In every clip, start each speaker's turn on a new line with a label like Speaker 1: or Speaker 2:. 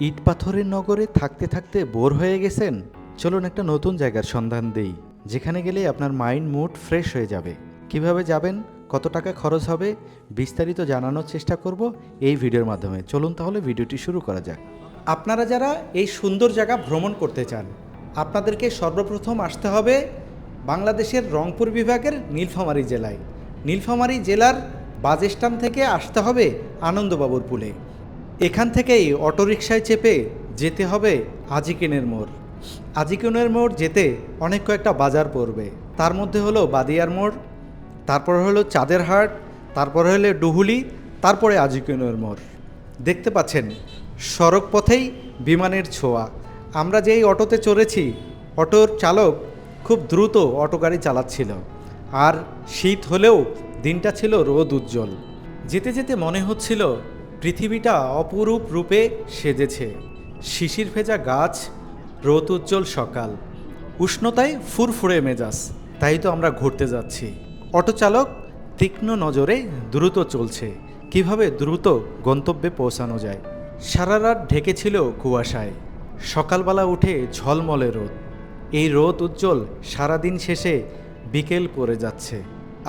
Speaker 1: ইট পাথরের নগরে থাকতে থাকতে বোর হয়ে গেছেন? চলুন একটা নতুন জায়গার সন্ধান দেই, যেখানে গেলে আপনার মাইন্ড মুড ফ্রেশ হয়ে যাবে। কিভাবে যাবেন, কত টাকা খরচ হবে, বিস্তারিত জানানোর চেষ্টা করব এই ভিডিওর মাধ্যমে। চলুন তাহলে ভিডিওটি শুরু করা যাক। আপনারা যারা এই সুন্দর জায়গা ভ্রমণ করতে চান, আপনাদেরকে সর্বপ্রথম আসতে হবে বাংলাদেশের রংপুর বিভাগের নীলফামারী জেলায়। নীলফামারী জেলার বাস স্ট্যান্ড থেকে আসতে হবে আনন্দবাবুর পুলে। এখান থেকেই অটোরিকশায় চেপে যেতে হবে আজিকেনের মোড়। আজিকেনের মোড় যেতে অনেক কয়েকটা বাজার পড়বে, তার মধ্যে হলো বাদিয়ার মোড়, তারপর হলো চাঁদের হাট, তারপর হলো ডুহুলি, তারপরে আজিকেনের মোড়। দেখতে পাচ্ছেন সড়ক পথেই বিমানের ছোঁয়া। আমরা যেই অটোতে চড়েছি, অটোর চালক খুব দ্রুত অটো গাড়ি চালাচ্ছিল, আর শীত হলেও দিনটা ছিল রোদ উজ্জ্বল। যেতে যেতে মনে হচ্ছিল পৃথিবীটা অপরূপ রূপে সেজেছে। শিশির ভেজা গাছ, রোদ উজ্জ্বল সকাল, উষ্ণতায় ফুরফুরে মেজাজ। তাই তো আমরা ঘুরতে যাচ্ছি। অটো চালক তীক্ষ্ণ নজরে দ্রুত চলছে, কিভাবে দ্রুত গন্তব্যে পৌঁছানো যায়। সারা রাত ঢেকেছিল কুয়াশায়, সকালবেলা উঠে ঝলমলে রোদ। এই রোদ উজ্জ্বল সারাদিন শেষে বিকেল পড়ে যাচ্ছে।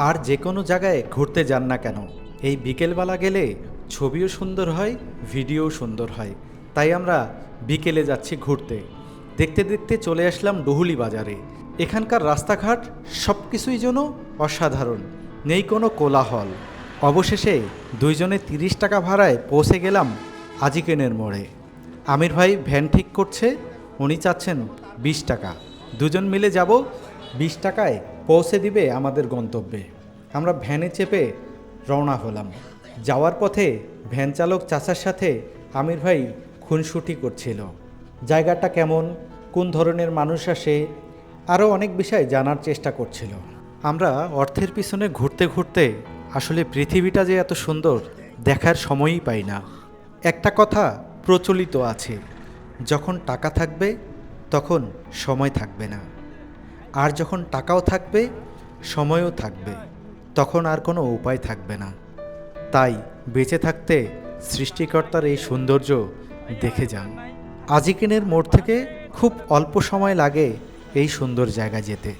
Speaker 1: আর যে কোনো জায়গায় ঘুরতে যান না কেন, এই বিকেলবেলা গেলে ছবিও সুন্দর হয়, ভিডিও সুন্দর হয়। তাই আমরা বিকেলে যাচ্ছি ঘুরতে। দেখতে দেখতে চলে আসলাম ডুহুলি বাজারে। এখানকার রাস্তাঘাট সব কিছুই যেন অসাধারণ, নেই কোনো কোলাহল। অবশেষে দুইজনে 30 টাকা ভাড়ায় পৌঁছে গেলাম আজিকেনের মোড়ে। আমির ভাই ভ্যান ঠিক করছে, উনি চাচ্ছেন 20 টাকা। দুজন মিলে যাব, 20 টাকায় পৌঁছে দিবে আমাদের গন্তব্যে। আমরা ভ্যানে চেপে রওনা হলাম। যাওয়ার পথে ভ্যান চালক চাচার সাথে আমির ভাই খুনসুটি করছিল। জায়গাটা কেমন, কোন ধরনের মানুষ আসে, আরও অনেক বিষয় জানার চেষ্টা করছিল। আমরা অর্থের পিছনে ঘুরতে ঘুরতে আসলে পৃথিবীটা যে এত সুন্দর দেখার সময়ই পাই না। একটা কথা প্রচলিত আছে, যখন টাকা থাকবে তখন সময় থাকবে না, আর যখন টাকাও থাকবে সময়ও থাকবে, তখন আর কোনো উপায় থাকবে না। তাই বেঁচে থাকতে সৃষ্টিকর্তার এই সৌন্দর্য দেখে যান। আজিকেনের মোড় থেকে খুব অল্প সময় লাগে এই সুন্দর জায়গা যেতে।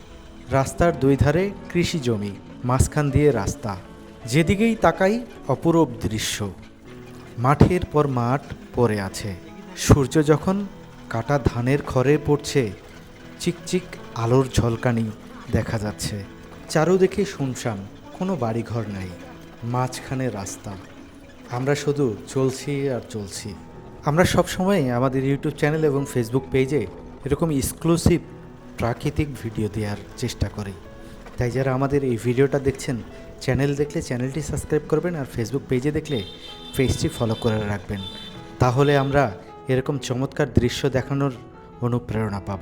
Speaker 1: রাস্তার দুই ধারে কৃষি জমি, মাঝখান দিয়ে রাস্তা, যেদিকেই তাকাই অপরূপ দৃশ্য। মাঠের পর মাঠ পড়ে আছে। সূর্য যখন কাটা ধানের খড়ে পড়ছে, চিকচিক আলোর ঝলকানি দেখা যাচ্ছে। চারদিকে শুনশান, কোনো বাড়িঘর নাই, মাঝখানে রাস্তা। আমরা শুধু চলছি আর চলছি। আমরা সবসময় আমাদের ইউটিউব চ্যানেল এবং ফেসবুক পেজে এরকম এক্সক্লুসিভ প্রাকৃতিক ভিডিও দেওয়ার চেষ্টা করি। তাই যারা আমাদের এই ভিডিওটা দেখছেন, চ্যানেল দেখলে চ্যানেলটি সাবস্ক্রাইব করবেন, আর ফেসবুক পেজে দেখলে পেজটি ফলো করে রাখবেন। তাহলে আমরা এরকম চমৎকার দৃশ্য দেখানোর অনুপ্রেরণা পাব।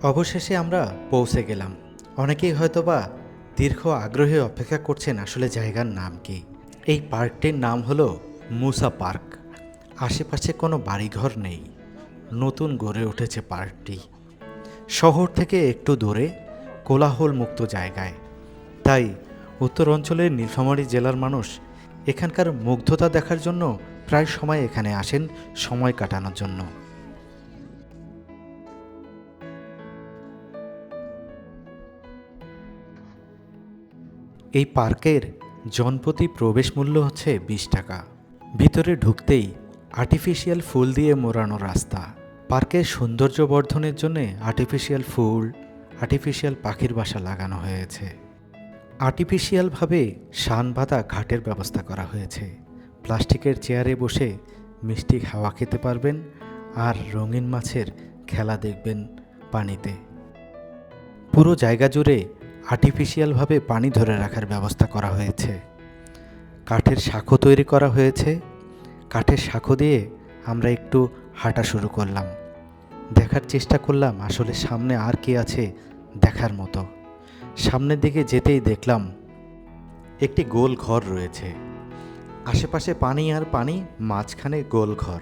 Speaker 1: অবশেষে আমরা পৌঁছে গেলাম। অনেকেই হয়তোবা দীর্ঘ আগ্রহে অপেক্ষা করছেন আসলে জায়গার নাম কি। এই পার্কটির নাম হলো মুসা পার্ক। আশেপাশে কোনো বাড়িঘর নেই, নতুন গড়ে উঠেছে পার্কটি শহর থেকে একটু দূরে, কোলাহল মুক্ত জায়গায়। তাই উত্তর অঞ্চলের নীলফামারী জেলার মানুষ এখানকার মুগ্ধতা দেখার জন্য প্রায় সময় এখানে আসেন সময় কাটানোর জন্য। এই পার্কের জনপ্রতি প্রবেশ মূল্য হচ্ছে 20 টাকা। ভিতরে ঢুকতেই আর্টিফিশিয়াল ফুল দিয়ে মোড়ানো রাস্তা। পার্কের সৌন্দর্য বর্ধনের জন্য আর্টিফিশিয়াল ফুল, আর্টিফিশিয়াল পাখির বাসা লাগানো হয়েছে। আর্টিফিশিয়ালভাবে শান বাঁধা ঘাটের ব্যবস্থা করা হয়েছে। প্লাস্টিকের চেয়ারে বসে মিষ্টি হাওয়া খেতে পারবেন, আর রঙিন মাছের খেলা দেখবেন পানিতে। পুরো জায়গা জুড়ে আর্টিফিশিয়ালভাবে পানি ধরে রাখার ব্যবস্থা করা হয়েছে। কাঠের সাঁকো তৈরি করা হয়েছে। কাঠের সাঁকো দিয়ে আমরা একটু হাঁটা শুরু করলাম। দেখার চেষ্টা করলাম আসলে সামনে আর কি আছে দেখার মতো। সামনের দিকে যেতেই দেখলাম একটি গোল ঘর রয়েছে। আশেপাশে পানি আর পানি, মাঝখানে গোল ঘর।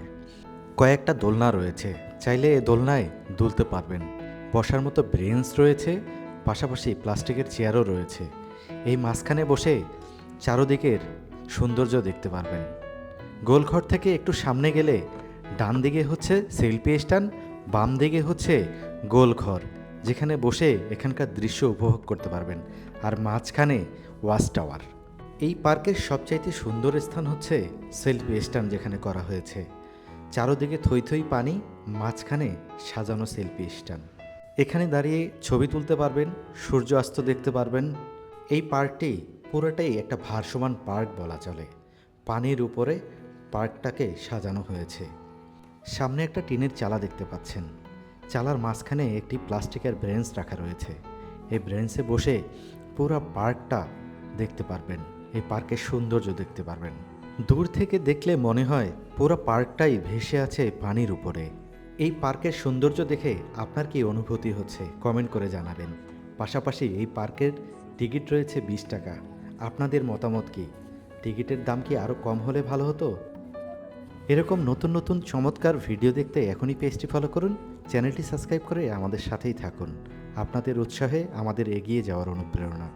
Speaker 1: কয়েকটা দোলনা রয়েছে, চাইলে এ দোলনায় দুলতে পারবেন। বসার মতো বেঞ্চ রয়েছে, পাশাপাশি প্লাস্টিকের চেয়ারও রয়েছে। এই মাঝখানে বসে চারদিকের সৌন্দর্য দেখতে পারবেন। গোলঘর থেকে একটু সামনে গেলে ডান দিকে হচ্ছে সেলফি স্ট্যান্ড, বাম দিকে হচ্ছে গোল ঘর, যেখানে বসে এখানকার দৃশ্য উপভোগ করতে পারবেন, আর মাঝখানে ওয়াচ টাওয়ার। এই পার্কের সবচাইতে সুন্দর স্থান হচ্ছে সেলফি স্ট্যান্ড যেখানে করা হয়েছে। চারোদিকে থই থই পানি, মাঝখানে সাজানো সেলফি স্ট্যান্ড। এখানে দাঁড়িয়ে ছবি তুলতে পারবেন, সূর্য অস্ত দেখতে পারবেন। এই পার্কটি পুরোটাই একটা ভাসমান পার্ক বলা চলে। পানির উপরে পার্কটাকে সাজানো হয়েছে। সামনে একটা টিনের চালা দেখতে পাচ্ছেন। চালার মাঝখানে একটি প্লাস্টিকের ব্রেঞ্চ রাখা রয়েছে। এই ব্রেঞ্চে বসে পুরো পার্কটা দেখতে পারবেন, এই পার্কের সৌন্দর্য দেখতে পারবেন। দূর থেকে দেখলে মনে হয় পুরো পার্কটাই ভেসে আছে পানির উপরে। এই পার্কের সৌন্দর্য দেখে আপনার কি অনুভূতি হচ্ছে কমেন্ট করে জানাবেন। পাশাপাশি এই পার্কের টিকিট রয়েছে 20 টাকা। আপনাদের মতামত কি? টিকিটের দাম কি আরও কম হলে ভালো হতো? এরকম নতুন নতুন চমৎকার ভিডিও দেখতে এখনই পেজটি ফলো করুন, চ্যানেলটি সাবস্ক্রাইব করে আমাদের সাথেই থাকুন। আপনাদের উৎসাহে আমাদের এগিয়ে যাওয়ার অনুপ্রেরণা।